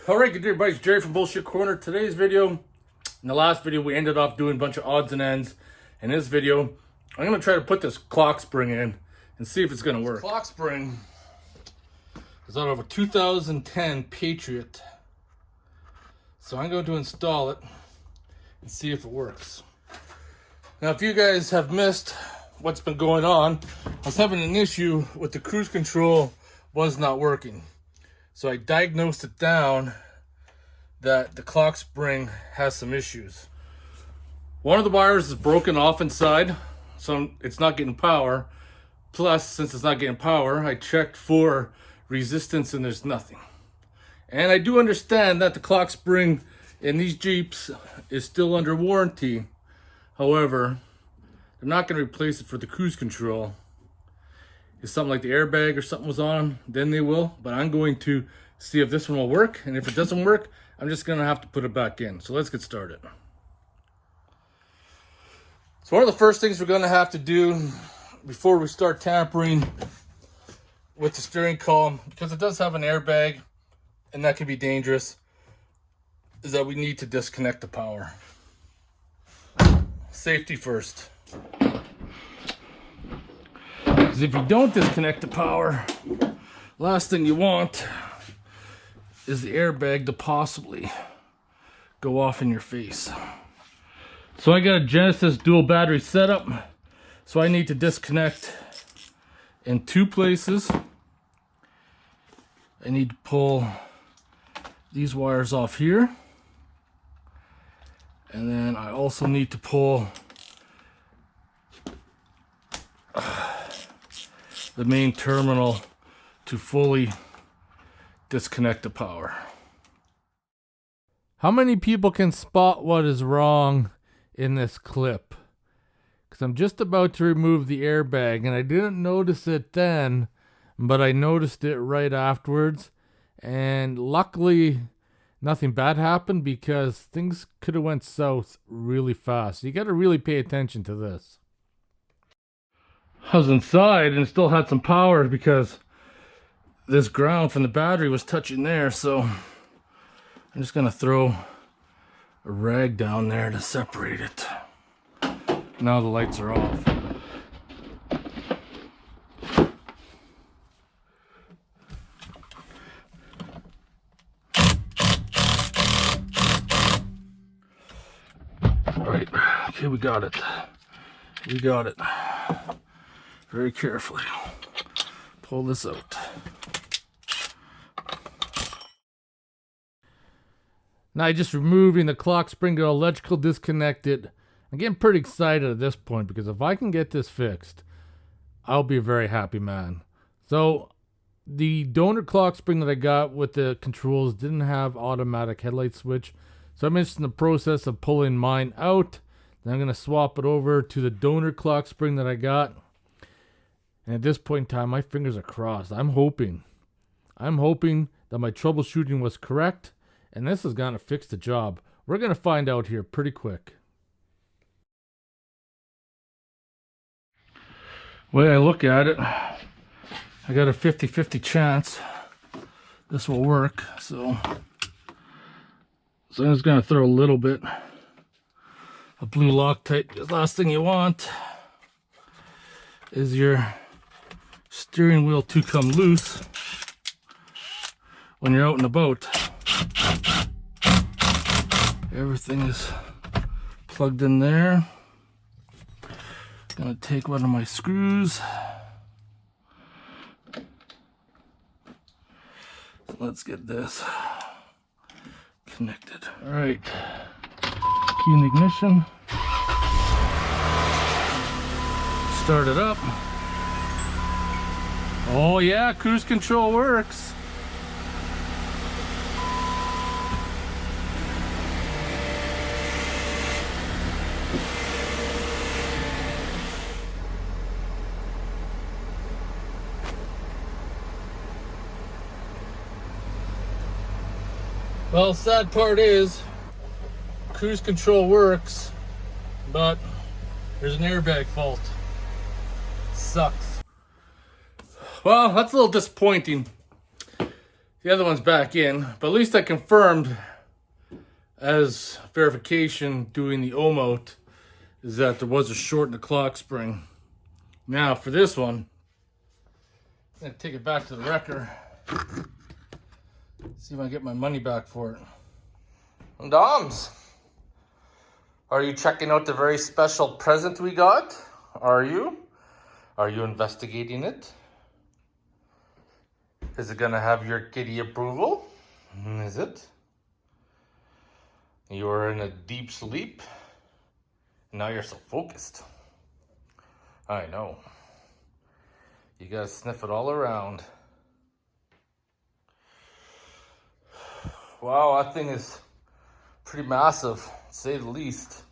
Alright, good day everybody, it's Jerry from Bullshit Corner. Today's video, in the last video we ended off doing a bunch of odds and ends. In this video, I'm going to try to put this clock spring in and see if it's going to work. This clock spring is out of a 2010 Patriot. So I'm going to install it and see if it works. Now if you guys have missed what's been going on, I was having an issue with the cruise control was not working. So I diagnosed it down that the clock spring has some issues. One of the wires is broken off inside, so it's not getting power. Plus, since it's not getting power, I checked for resistance and there's nothing. And I do understand that the clock spring in these Jeeps is still under warranty. However, they're not going to replace it for the cruise control. If something like the airbag or something was on, then they will. But I'm going to see if this one will work. And if it doesn't work, I'm just going to have to put it back in. So let's get started. So one of the first things we're going to have to do before we start tampering with the steering column, because it does have an airbag and that can be dangerous, is that we need to disconnect the power. Safety first. Because if you don't disconnect the power, last thing you want is the airbag to possibly go off in your face. So I got a Genesis dual battery setup, so I need to disconnect in two places. I need to pull these wires off here, and then I also need to pull the main terminal to fully disconnect the power. How many people can spot what is wrong in this clip? Because I'm just about to remove the airbag and I didn't notice it then, but I noticed it right afterwards. And luckily nothing bad happened, because things could have went south really fast. You got to really pay attention to this. I was inside and still had some power because this ground from the battery was touching there, so I'm just gonna throw a rag down there to separate it. Now the lights are off. All right, okay, we got it. We got it. Very carefully pull this out. Now just removing the clock spring to electrical disconnected. I'm getting pretty excited at this point, because if I can get this fixed, I'll be a very happy man. So the donor clock spring that I got with the controls didn't have automatic headlight switch. So I'm just in the process of pulling mine out. Then I'm going to swap it over to the donor clock spring that I got. And at this point in time, my fingers are crossed. I'm hoping that my troubleshooting was correct, and this is going to fix the job. We're going to find out here pretty quick. The way I look at it, I got a 50-50 chance this will work. So I'm just going to throw a little bit of blue Loctite. The last thing you want is your steering wheel to come loose when you're out and about. Everything is plugged in there. Gonna take one of my screws. Let's get this connected. All right, key in ignition. Start it up. Oh yeah, cruise control works. Well, sad part is cruise control works, but there's an airbag fault. Sucks. Well, that's a little disappointing. The other one's back in, but at least I confirmed as verification doing the O-mount is that there was a short in the clock spring. Now for this one, I'm gonna take it back to the wrecker. See if I can get my money back for it. Doms, are you checking out the very special present we got? Are you? Are you investigating it? Is it gonna have your kitty approval? Is it? You are in a deep sleep. Now you're so focused. I know. You gotta sniff it all around. Wow, that thing is pretty massive, to say the least.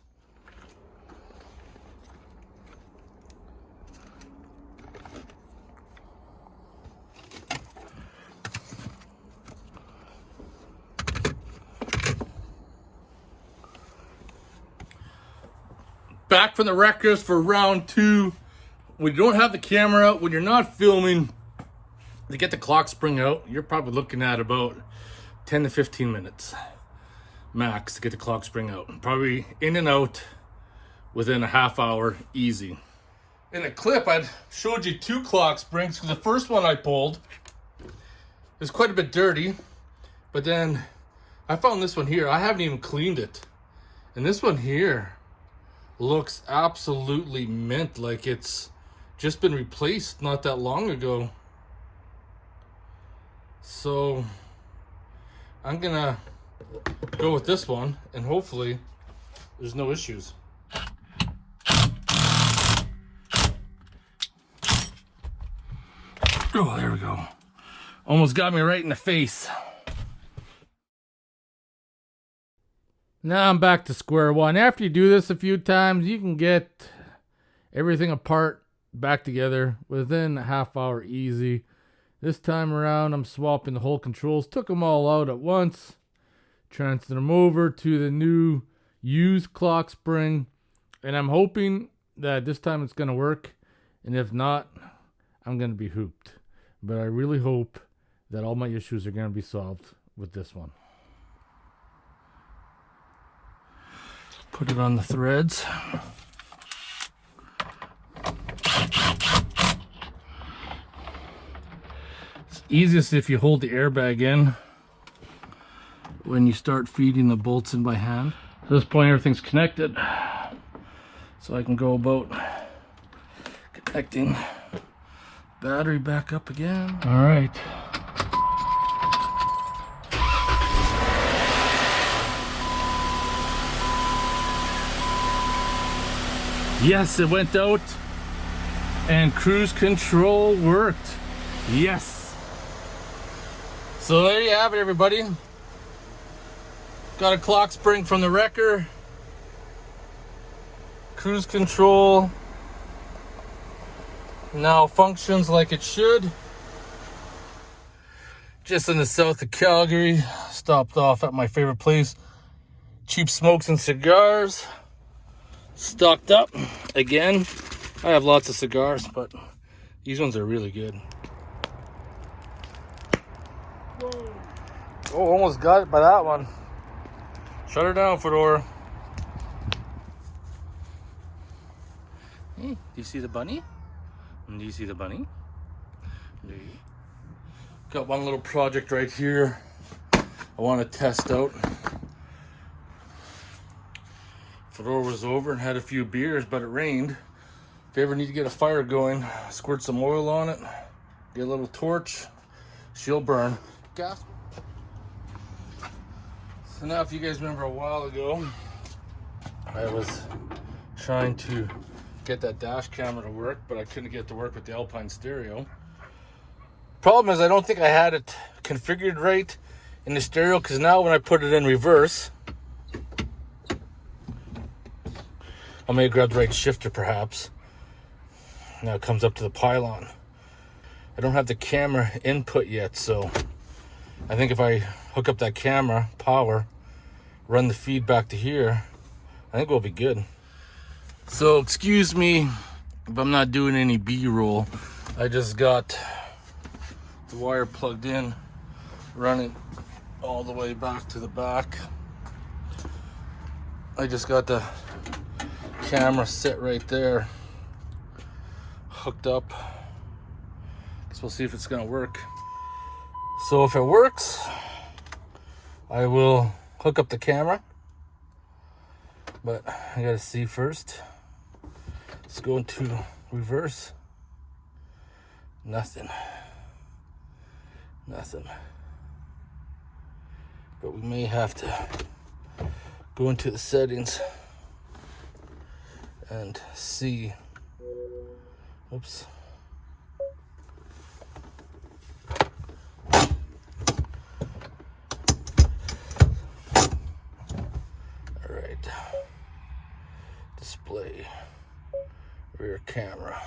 Back from the wreckers for round 2. When you don't have the camera out, when you're not filming, to get the clock spring out, you're probably looking at about 10 to 15 minutes max to get the clock spring out. Probably in and out within a half hour, easy. In the clip, I showed you 2 clock springs because the first one I pulled is quite a bit dirty, but then I found this one here. I haven't even cleaned it. And this one here looks absolutely mint, like it's just been replaced not that long ago. So I'm gonna go with this one and hopefully there's no issues. Oh, there we go. Almost got me right in the face. Now I'm back to square one. After you do this a few times, you can get everything apart, back together within a half hour easy. This time around, I'm swapping the whole controls. Took them all out at once. Transferred them over to the new used clock spring. And I'm hoping that this time it's going to work. And if not, I'm going to be hooped. But I really hope that all my issues are going to be solved with this one. Put it on the threads. It's easiest if you hold the airbag in when you start feeding the bolts in by hand. At this point, everything's connected, so I can go about connecting battery back up again. All right. Yes, it went out and cruise control worked. Yes. So there you have it, everybody. Got a clock spring from the wrecker. Cruise control now functions like it should. Just in the south of Calgary. Stopped off at my favorite place, Cheap Smokes and Cigars. Stocked up again. I have lots of cigars, but these ones are really good. Whoa. Oh, almost got it by that one. Shut her down, Fedora. Hey, do you see the bunny? Do you see the bunny? Got one little project right here I want to test out. Fedora was over and had a few beers, but it rained. If you ever need to get a fire going, squirt some oil on it, get a little torch, she'll burn. Gas. So now, if you guys remember a while ago, I was trying to get that dash camera to work, but I couldn't get it to work with the Alpine stereo. Problem is, I don't think I had it configured right in the stereo, because now when I put it in reverse, I may grab the right shifter perhaps. Now it comes up to the pylon. I don't have the camera input yet, so I think if I hook up that camera, power, run the feed back to here, I think we'll be good. So excuse me if I'm not doing any B-roll. I just got the wire plugged in running all the way back to the back. I just got the camera set right there, hooked up. Guess we'll see if it's gonna work. So if it works, I will hook up the camera, but I gotta see first. Let's go into reverse. Nothing. But we may have to go into the settings and see. Oops. All right. Display. Rear camera.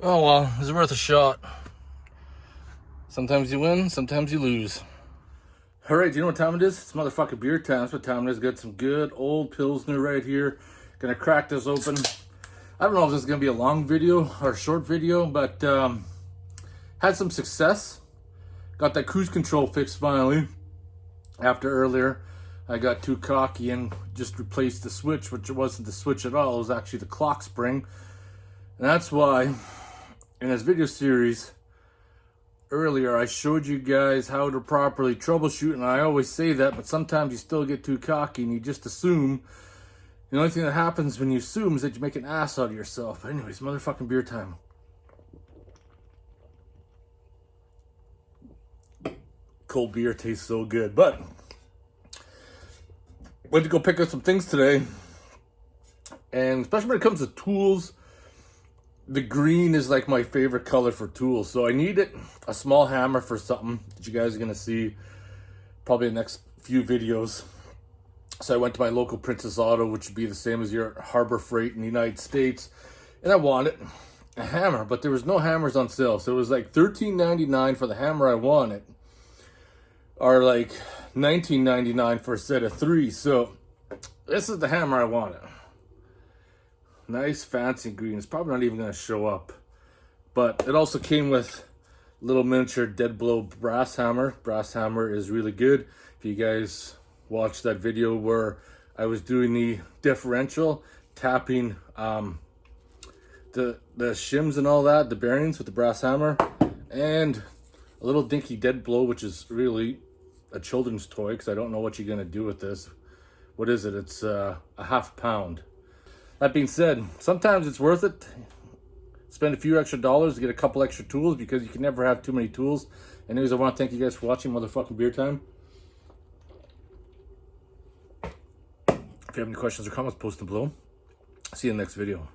Oh well, it's worth a shot. Sometimes you win, sometimes you lose. Alright, do you know what time it is? It's motherfucking beer time. That's what time it is. Got some good old Pilsner right here. Gonna crack this open. I don't know if this is gonna be a long video or a short video, but had some success. Got that cruise control fixed finally. After earlier, I got too cocky and just replaced the switch, which it wasn't the switch at all. It was actually the clock spring. And that's why in this video series earlier, I showed you guys how to properly troubleshoot, and I always say that, but sometimes you still get too cocky and you just assume. The only thing that happens when you assume is that you make an ass out of yourself. But anyways, motherfucking beer time. Cold beer tastes so good, but went to go pick up some things today, and especially when it comes to tools, the green is like my favorite color for tools. So I needed a small hammer for something that you guys are going to see probably in the next few videos. So I went to my local Princess Auto, which would be the same as your Harbor Freight in the United States. And I wanted a hammer, but there was no hammers on sale. So it was like $13.99 for the hammer I wanted, or like $19.99 for a set of 3. So this is the hammer I wanted. Nice fancy green. It's probably not even going to show up. But it also came with little miniature dead blow brass hammer. Brass hammer is really good. If you guys watched that video where I was doing the differential, tapping the shims and all that, the bearings with the brass hammer, and a little dinky dead blow, which is really a children's toy, because I don't know what you're going to do with this. What is it? It's a half pound. That being said, sometimes it's worth it. Spend a few extra dollars to get a couple extra tools, because you can never have too many tools. Anyways, I want to thank you guys for watching motherfucking beer time. If you have any questions or comments, post them below. See you in the next video.